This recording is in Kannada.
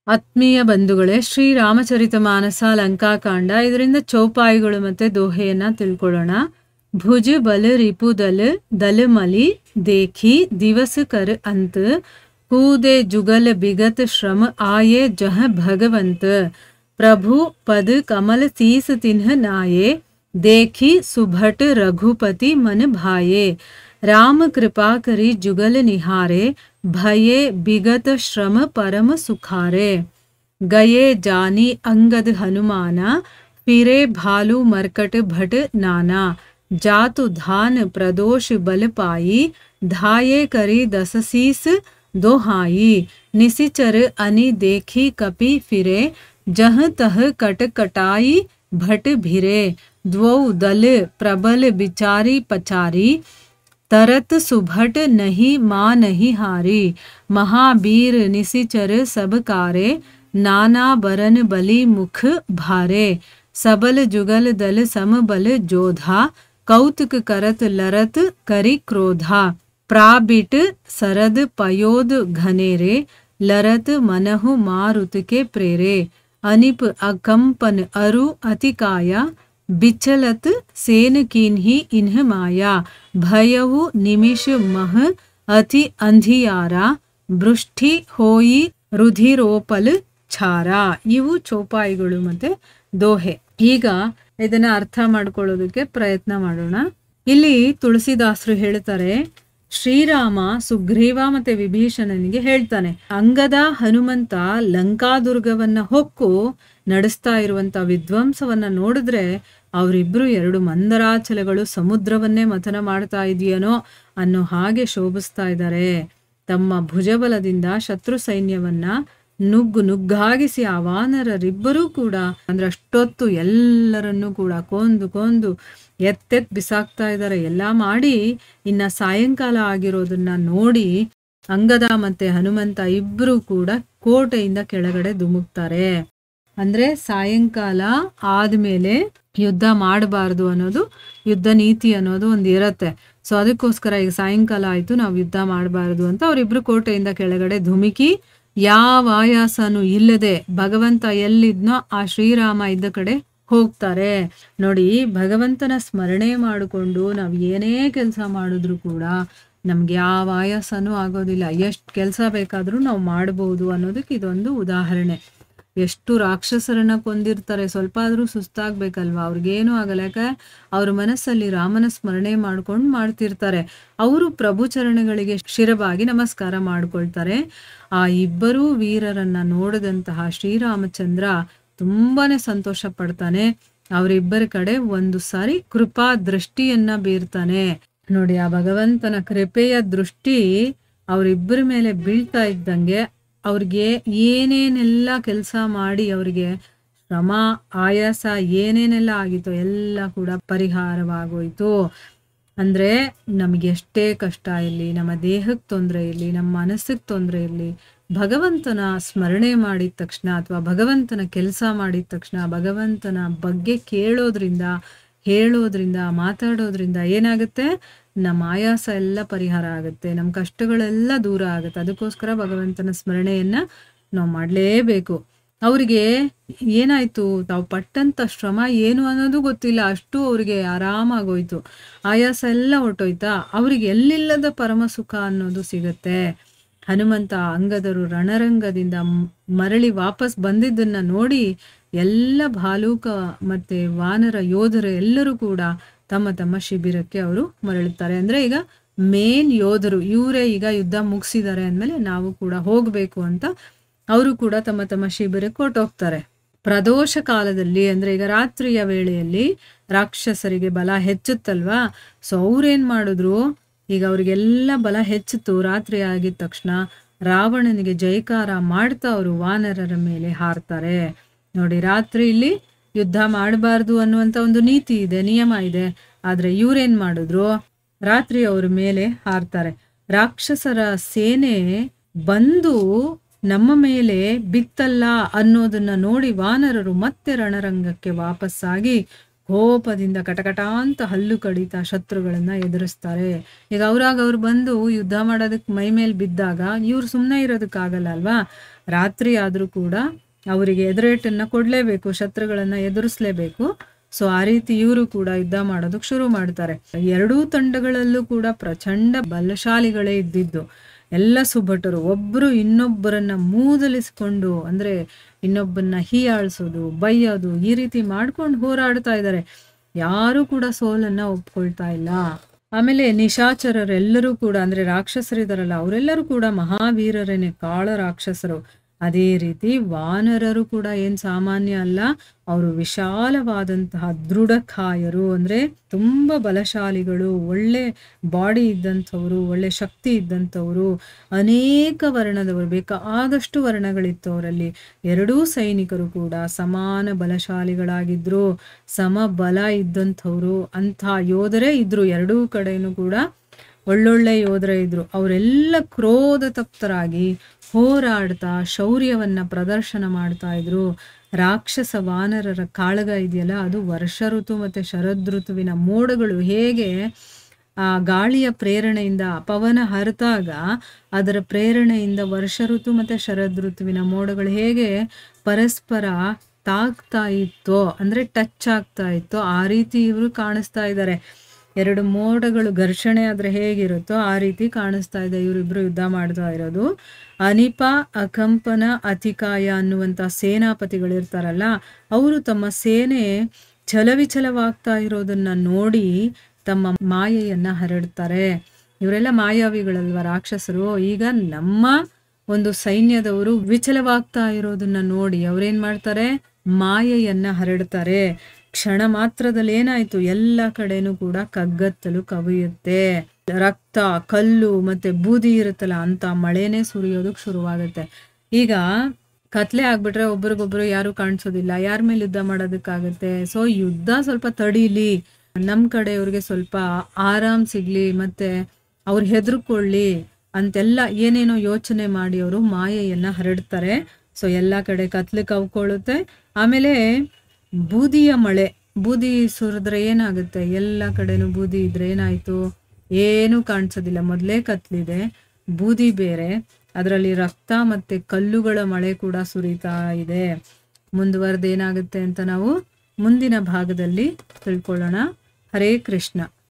ಆತ್ಮೀಯ ಬಂಧುಗಳೇ, ಶ್ರೀರಾಮಚರಿತಮಾನಸ ಲಂಕಾಕಾಂಡ ಇದರಿಂದ ಚೌಪಾಯಿಗಳು ಮತ್ತೆ ದೋಹೆಯನ್ನ ತಿಳ್ಕೊಳ್ಳೋಣ. ಭುಜ ಬಲ ರಿಪು ದಲ ಮಲಿ देखी दिवस कर अंत कूदे जुगल बिगत श्रम आये जह भगवंत प्रभु पद कमल सीस तिन्ह नाये देखी सुभट रघुपति मन भाये राम कृपा करी जुगल निहारे भये बिगत श्रम परम सुखारे गये जानी अंगद हनुमाना फिरे भालू मरकट भट नाना जातु धान प्रदोष बल पाई धाये करी दससीस दोहाई निसिचर अनि देखी कपि फिरे जह तह कट कटाई भट भिरे द्वौ दल प्रबल बिचारी पचारी तरत सुभट नहीं माँ नहीं हारी महावीर निसिचर सब कारे नाना बरन बली मुख भारे सबल जुगल दल सम बल जोधा कौतुक करत लरत करी क्रोधा प्राबिट सरद पयोद घनेरे लरत मनहु मारुत के प्रेरे अनिप अकंपन अरु अतिकाया बिचलत सेन कीन्ही इन्ह माया भयहु निमिष मह अति अंधियारा वृष्टि होई रुधिरोपल ಛಾರ. ಇವು ಚೌಪಾಯಿಗಳು ಮತ್ತೆ ದೋಹೆ. ಈಗ ಇದನ್ನ ಅರ್ಥ ಮಾಡ್ಕೊಳ್ಳೋದಕ್ಕೆ ಪ್ರಯತ್ನ ಮಾಡೋಣ. ಇಲ್ಲಿ ತುಳಸಿದಾಸರು ಹೇಳ್ತಾರೆ, ಶ್ರೀರಾಮ ಸುಗ್ರೀವ ಮತ್ತೆ ವಿಭೀಷಣನಿಗೆ ಹೇಳ್ತಾನೆ, ಅಂಗದ ಹನುಮಂತ ಲಂಕಾದುರ್ಗವನ್ನ ಹೊಕ್ಕು ನಡೆಸ್ತಾ ಇರುವಂತ ವಿಧ್ವಂಸವನ್ನ ನೋಡಿದ್ರೆ ಅವರಿಬ್ರು ಎರಡು ಮಂದರಾಚಲಗಳು ಸಮುದ್ರವನ್ನೇ ಮಥನ ಮಾಡ್ತಾ ಇದೆಯೇನೋ ಅನ್ನೋ ಹಾಗೆ ಶೋಭಿಸ್ತಾ ಇದ್ದಾರೆ. ತಮ್ಮ ಭುಜಬಲದಿಂದ ಶತ್ರು ಸೈನ್ಯವನ್ನ ನುಗ್ಗಾಗಿಸಿ ಆ ವಾನರರಿಬ್ಬರೂ ಕೂಡ ಅಂದ್ರೆ ಅಷ್ಟೊತ್ತು ಎಲ್ಲರನ್ನೂ ಕೂಡ ಕೊಂದು ಎತ್ತೆತ್ ಬಿಸಾಕ್ತಾ ಇದ್ದಾರೆ. ಎಲ್ಲ ಮಾಡಿ ಇನ್ನ ಸಾಯಂಕಾಲ ಆಗಿರೋದನ್ನ ನೋಡಿ ಅಂಗದ ಮತ್ತೆ ಹನುಮಂತ ಇಬ್ರು ಕೂಡ ಕೋಟೆಯಿಂದ ಕೆಳಗಡೆ ಧುಮುಕ್ತಾರೆ. ಅಂದ್ರೆ ಸಾಯಂಕಾಲ ಆದ್ಮೇಲೆ ಯುದ್ಧ ಮಾಡಬಾರ್ದು ಅನ್ನೋದು ಯುದ್ಧ ನೀತಿ ಅನ್ನೋದು ಒಂದು ಇರತ್ತೆ. ಸೊ ಅದಕ್ಕೋಸ್ಕರ ಈಗ ಸಾಯಂಕಾಲ ಆಯ್ತು, ನಾವು ಯುದ್ಧ ಮಾಡಬಾರ್ದು ಅಂತ ಅವರಿಬ್ರು ಕೋಟೆಯಿಂದ ಕೆಳಗಡೆ ಧುಮುಕಿ ಯಾವ ಆಯಾಸನೂ ಇಲ್ಲದೆ ಭಗವಂತ ಎಲ್ಲಿದ್ನೋ ಆ ಶ್ರೀರಾಮ ಇದ್ದ ಕಡೆ ಹೋಗ್ತಾರೆ. ನೋಡಿ, ಭಗವಂತನ ಸ್ಮರಣೆ ಮಾಡಿಕೊಂಡು ನಾವು ಏನೇ ಕೆಲಸ ಮಾಡಿದ್ರು ಕೂಡ ನಮ್ಗೆ ಯಾವ ಆಯಾಸನೂ ಆಗೋದಿಲ್ಲ. ಎಷ್ಟು ಕೆಲಸ ಬೇಕಾದ್ರೂ ನಾವು ಮಾಡ್ಬೋದು ಅನ್ನೋದಕ್ಕೆ ಇದೊಂದು ಉದಾಹರಣೆ. ಎಷ್ಟು ರಾಕ್ಷಸರನ್ನ ಕೊಂದಿರ್ತಾರೆ, ಸ್ವಲ್ಪ ಆದ್ರೂ ಸುಸ್ತಾಗ್ಬೇಕಲ್ವಾ, ಅವ್ರಿಗೇನು ಆಗಲ್ಲ. ಯಾಕೆ ಅವ್ರ ಮನಸ್ಸಲ್ಲಿ ರಾಮನ ಸ್ಮರಣೆ ಮಾಡ್ಕೊಂಡು ಮಾಡ್ತಿರ್ತಾರೆ. ಅವರು ಪ್ರಭು ಚರಣಗಳಿಗೆ ಶಿರವಾಗಿ ನಮಸ್ಕಾರ ಮಾಡ್ಕೊಳ್ತಾರೆ. ಆ ಇಬ್ಬರೂ ವೀರರನ್ನ ನೋಡಿದಂತಹ ಶ್ರೀರಾಮಚಂದ್ರ ತುಂಬಾನೇ ಸಂತೋಷ ಪಡ್ತಾನೆ. ಅವರಿಬ್ಬರ ಕಡೆ ಒಂದು ಸಾರಿ ಕೃಪಾ ದೃಷ್ಟಿಯನ್ನ ಬೀರ್ತಾನೆ. ನೋಡಿ, ಆ ಭಗವಂತನ ಕೃಪೆಯ ದೃಷ್ಟಿ ಅವರಿಬ್ಬರ ಮೇಲೆ ಬೀಳ್ತಾ ಇದ್ದಂಗೆ ಅವ್ರಿಗೆ ಏನೇನೆಲ್ಲ ಕೆಲಸ ಮಾಡಿ ಅವ್ರಿಗೆ ಶ್ರಮ ಆಯಾಸ ಏನೇನೆಲ್ಲ ಆಗಿತ್ತೋ ಎಲ್ಲ ಕೂಡ ಪರಿಹಾರವಾಗೋಯ್ತು. ಅಂದ್ರೆ ನಮ್ಗೆ ಎಷ್ಟೇ ಕಷ್ಟ ಇರಲಿ, ನಮ್ಮ ದೇಹಕ್ಕೆ ತೊಂದರೆ ಇರಲಿ, ನಮ್ಮ ಮನಸ್ಸಿಗೆ ತೊಂದರೆ ಇರಲಿ, ಭಗವಂತನ ಸ್ಮರಣೆ ಮಾಡಿದ ತಕ್ಷಣ ಅಥವಾ ಭಗವಂತನ ಕೆಲಸ ಮಾಡಿದ ತಕ್ಷಣ ಭಗವಂತನ ಬಗ್ಗೆ ಹೇಳೋದ್ರಿಂದ ಮಾತಾಡೋದ್ರಿಂದ ಏನಾಗುತ್ತೆ, ನಮ್ಮ ಆಯಾಸ ಎಲ್ಲ ಪರಿಹಾರ ಆಗುತ್ತೆ, ನಮ್ಮ ಕಷ್ಟಗಳೆಲ್ಲ ದೂರ ಆಗುತ್ತೆ. ಅದಕ್ಕೋಸ್ಕರ ಭಗವಂತನ ಸ್ಮರಣೆಯನ್ನ ನಾವು ಮಾಡಲೇಬೇಕು. ಅವ್ರಿಗೆ ಏನಾಯ್ತು, ತಾವು ಪಟ್ಟಂತ ಶ್ರಮ ಏನು ಅನ್ನೋದು ಗೊತ್ತಿಲ್ಲ, ಅಷ್ಟು ಅವ್ರಿಗೆ ಆರಾಮಾಗೋಯ್ತು, ಆಯಾಸ ಎಲ್ಲ ಹೊರ್ಟೋಯ್ತಾ. ಅವ್ರಿಗೆ ಎಲ್ಲಿಲ್ಲದ ಪರಮ ಸುಖ ಅನ್ನೋದು ಸಿಗತ್ತೆ. ಹನುಮಂತ ಅಂಗದರು ರಣರಂಗದಿಂದ ಮರಳಿ ವಾಪಸ್ ಬಂದಿದ್ದನ್ನ ನೋಡಿ ಎಲ್ಲ ಭಾಲೂಕ ಮತ್ತೆ ವಾನರ ಯೋಧರು ಎಲ್ಲರೂ ಕೂಡ ತಮ್ಮ ತಮ್ಮ ಶಿಬಿರಕ್ಕೆ ಅವರು ಮರಳುತ್ತಾರೆ. ಅಂದ್ರೆ ಈಗ ಮೇನ್ ಯೋಧರು ಇವರೇ ಈಗ ಯುದ್ಧ ಮುಗಿಸಿದ್ದಾರೆ ಅಂದ್ಮೇಲೆ ನಾವು ಕೂಡ ಹೋಗ್ಬೇಕು ಅಂತ ಅವರು ಕೂಡ ತಮ್ಮ ತಮ್ಮ ಶಿಬಿರಕ್ಕೆ ಹೊರಟೋಗ್ತಾರೆ. ಪ್ರದೋಷ ಕಾಲದಲ್ಲಿ ಅಂದ್ರೆ ಈಗ ರಾತ್ರಿಯ ವೇಳೆಯಲ್ಲಿ ರಾಕ್ಷಸರಿಗೆ ಬಲ ಹೆಚ್ಚುತ್ತಲ್ವಾ. ಸೊ ಅವ್ರೇನ್ ಮಾಡಿದ್ರು, ಈಗ ಅವ್ರಿಗೆಲ್ಲ ಬಲ ಹೆಚ್ಚಿತು. ರಾತ್ರಿ ಆಗಿದ ತಕ್ಷಣ ರಾವಣನಿಗೆ ಜೈಕಾರ ಮಾಡ್ತಾ ಅವರು ವಾನರರ ಮೇಲೆ ಹಾರ್ತಾರೆ. ನೋಡಿ, ರಾತ್ರಿ ಇಲ್ಲಿ ಯುದ್ಧ ಮಾಡಬಾರ್ದು ಅನ್ನುವಂತ ಒಂದು ನೀತಿ ಇದೆ, ನಿಯಮ ಇದೆ. ಆದ್ರೆ ಇವ್ರೇನ್ ಮಾಡಿದ್ರು, ರಾತ್ರಿ ಅವ್ರ ಮೇಲೆ ಹಾರ್ತಾರೆ. ರಾಕ್ಷಸರ ಸೇನೆ ಬಂದು ನಮ್ಮ ಮೇಲೆ ಬಿತ್ತಲ್ಲ ಅನ್ನೋದನ್ನ ನೋಡಿ ವಾನರರು ಮತ್ತೆ ರಣರಂಗಕ್ಕೆ ವಾಪಸ್ಸಾಗಿ ಕೋಪದಿಂದ ಕಟಕಟ ಅಂತ ಹಲ್ಲು ಕಡಿತಾ ಶತ್ರುಗಳನ್ನ ಎದುರಿಸ್ತಾರೆ. ಈಗ ಅವ್ರು ಬಂದು ಯುದ್ಧ ಮಾಡೋದಕ್ಕೆ ಮೈ ಮೇಲೆ ಬಿದ್ದಾಗ ಇವ್ರು ಸುಮ್ಮನೆ ಇರೋದಕ್ಕಾಗಲ್ಲ ಅಲ್ವಾ. ರಾತ್ರಿ ಆದ್ರೂ ಕೂಡ ಅವರಿಗೆ ಎದುರೇಟನ್ನ ಕೊಡ್ಲೇಬೇಕು, ಶತ್ರುಗಳನ್ನ ಎದುರಿಸ್ಲೇಬೇಕು. ಸೊ ಆ ರೀತಿ ಇವರು ಕೂಡ ಯುದ್ಧ ಮಾಡೋದಕ್ಕೆ ಶುರು ಮಾಡ್ತಾರೆ. ಎರಡೂ ತಂಡಗಳಲ್ಲೂ ಕೂಡ ಪ್ರಚಂಡ ಬಲಶಾಲಿಗಳೇ ಇದ್ದಿದ್ದು. ಎಲ್ಲ ಸುಭಟರು ಒಬ್ರು ಇನ್ನೊಬ್ಬರನ್ನ ಮೂದಲಿಸ್ಕೊಂಡು, ಅಂದ್ರೆ ಇನ್ನೊಬ್ಬರನ್ನ ಹೀಯಾಳ್ಸೋದು, ಬೈಯೋದು, ಈ ರೀತಿ ಮಾಡ್ಕೊಂಡು ಹೋರಾಡ್ತಾ ಇದ್ದಾರೆ. ಯಾರು ಕೂಡ ಸೋಲನ್ನ ಒಪ್ಕೊಳ್ತಾ ಇಲ್ಲ. ಆಮೇಲೆ ನಿಶಾಚರರೆಲ್ಲರೂ ಕೂಡ, ಅಂದ್ರೆ ರಾಕ್ಷಸರಿದಾರಲ್ಲ, ಅವರೆಲ್ಲರೂ ಕೂಡ ಮಹಾವೀರರೇನೆ, ಕಾಳ ರಾಕ್ಷಸರು. ಅದೇ ರೀತಿ ವಾನರರು ಕೂಡ ಏನ್ ಸಾಮಾನ್ಯ ಅಲ್ಲ, ಅವರು ವಿಶಾಲವಾದಂತಹ ದೃಢಕಾಯರು, ಅಂದ್ರೆ ತುಂಬಾ ಬಲಶಾಲಿಗಳು, ಒಳ್ಳೆ ಬಾಡಿ ಇದ್ದಂಥವ್ರು, ಒಳ್ಳೆ ಶಕ್ತಿ ಇದ್ದಂಥವ್ರು, ಅನೇಕ ವರ್ಣದವರು, ಬೇಕಾದಷ್ಟು ವರ್ಣಗಳಿತ್ತು ಅವರಲ್ಲಿ. ಎರಡೂ ಸೈನಿಕರು ಕೂಡ ಸಮಾನ ಬಲಶಾಲಿಗಳಾಗಿದ್ರು, ಸಮ ಬಲ ಇದ್ದಂಥವ್ರು, ಅಂಥ ಯೋಧರೇ ಇದ್ರು. ಎರಡೂ ಕಡೆನೂ ಕೂಡ ಒಳ್ಳೊಳ್ಳೆ ಯೋಧರೇ ಇದ್ರು. ಅವರೆಲ್ಲ ಕ್ರೋಧ ತಪ್ತರಾಗಿ ಹೋರಾಡ್ತಾ ಶೌರ್ಯವನ್ನ ಪ್ರದರ್ಶನ ಮಾಡ್ತಾ ಇದ್ರು. ರಾಕ್ಷಸ ವಾನರರ ಕಾಳಗ ಇದೆಯಲ್ಲ, ಅದು ವರ್ಷ ಋತು ಮತ್ತೆ ಶರದ್ ಋತುವಿನ ಮೋಡಗಳು ಹೇಗೆ ಆ ಗಾಳಿಯ ಪ್ರೇರಣೆಯಿಂದ ಪವನ ಹರಿದಾಗ ಅದರ ಪ್ರೇರಣೆಯಿಂದ ವರ್ಷ ಋತು ಮತ್ತೆ ಶರದ್ ಋತುವಿನ ಮೋಡಗಳು ಹೇಗೆ ಪರಸ್ಪರ ತಾಗ್ತಾ ಇತ್ತೋ, ಅಂದ್ರೆ ಟಚ್ ಆಗ್ತಾ ಇತ್ತೋ, ಆ ರೀತಿ ಇವರು ಕಾಣಿಸ್ತಾ ಇದ್ದಾರೆ. ಎರಡು ಮೋಡಗಳು ಘರ್ಷಣೆ ಆದ್ರೆ ಹೇಗಿರುತ್ತೋ ಆ ರೀತಿ ಕಾಣಿಸ್ತಾ ಇದೆ. ಇವರಿಬ್ರು ಯುದ್ಧ ಮಾಡ್ತಾ ಇರೋದು. ಅನಿಪ, ಅಕಂಪನ, ಅತಿಕಾಯ ಅನ್ನುವಂಥ ಸೇನಾಪತಿಗಳಿರ್ತಾರಲ್ಲ, ಅವರು ತಮ್ಮ ಸೇನೆ ಛಲವಿಛಲವಾಗ್ತಾ ಇರೋದನ್ನ ನೋಡಿ ತಮ್ಮ ಮಾಯೆಯನ್ನ ಹರಡ್ತಾರೆ. ಇವರೆಲ್ಲ ಮಾಯಾವಿಗಳಲ್ವ ರಾಕ್ಷಸರು. ಈಗ ನಮ್ಮ ಒಂದು ಸೈನ್ಯದವರು ವಿಚಲವಾಗ್ತಾ ಇರೋದನ್ನ ನೋಡಿ ಅವ್ರೇನ್ ಮಾಡ್ತಾರೆ, ಮಾಯೆಯನ್ನ ಹರಡ್ತಾರೆ. ಕ್ಷಣ ಮಾತ್ರದಲ್ಲಿ ಏನಾಯ್ತು, ಎಲ್ಲ ಕಡೆನೂ ಕೂಡ ಕಗ್ಗತ್ತಲು ಕವಿಯುತ್ತೆ. ರಕ್ತ, ಕಲ್ಲು ಮತ್ತೆ ಬೂದಿ ಇರುತ್ತಲ್ಲ, ಅಂತ ಮಳೆನೇ ಸುರಿಯೋದಕ್ಕೆ ಶುರುವಾಗುತ್ತೆ. ಈಗ ಕತ್ಲೆ ಆಗ್ಬಿಟ್ರೆ ಒಬ್ರಿಗೊಬ್ರು ಯಾರು ಕಾಣಿಸೋದಿಲ್ಲ, ಯಾರ ಮೇಲೆ ಯುದ್ಧ ಮಾಡೋದಕ್ಕಾಗುತ್ತೆ. ಸೊ ಯುದ್ಧ ಸ್ವಲ್ಪ ತಡೀಲಿ, ನಮ್ ಕಡೆಯವ್ರಿಗೆ ಸ್ವಲ್ಪ ಆರಾಮ್ ಸಿಗ್ಲಿ, ಮತ್ತೆ ಅವ್ರು ಹೆದರ್ಕೊಳ್ಳಿ ಅಂತೆಲ್ಲ ಏನೇನೋ ಯೋಚನೆ ಮಾಡಿ ಅವರು ಮಾಯೆಯನ್ನ ಹರಡ್ತಾರೆ. ಸೊ ಎಲ್ಲ ಕಡೆ ಕತ್ಲೆ ಕವ್ಕೊಳ್ಳುತ್ತೆ. ಆಮೇಲೆ ಬೂದಿಯ ಮಳೆ, ಬೂದಿ ಸುರಿದ್ರೆ ಏನಾಗುತ್ತೆ, ಎಲ್ಲ ಕಡೆನೂ ಬೂದಿ ಇದ್ರೆ ಏನಾಯ್ತು, ಏನು ಕಾಣಿಸೋದಿಲ್ಲ. ಮೊದಲೇ ಕತ್ಲಿದೆ, ಬೂದಿ ಬೇರೆ, ಅದರಲ್ಲಿ ರಕ್ತ ಮತ್ತೆ ಕಲ್ಲುಗಳ ಮಳೆ ಕೂಡ ಸುರಿತಾ ಇದೆ. ಮುಂದುವರೆದು ಏನಾಗುತ್ತೆ ಅಂತ ನಾವು ಮುಂದಿನ ಭಾಗದಲ್ಲಿ ತಿಳ್ಕೊಳ್ಳೋಣ. ಹರೇ ಕೃಷ್ಣ.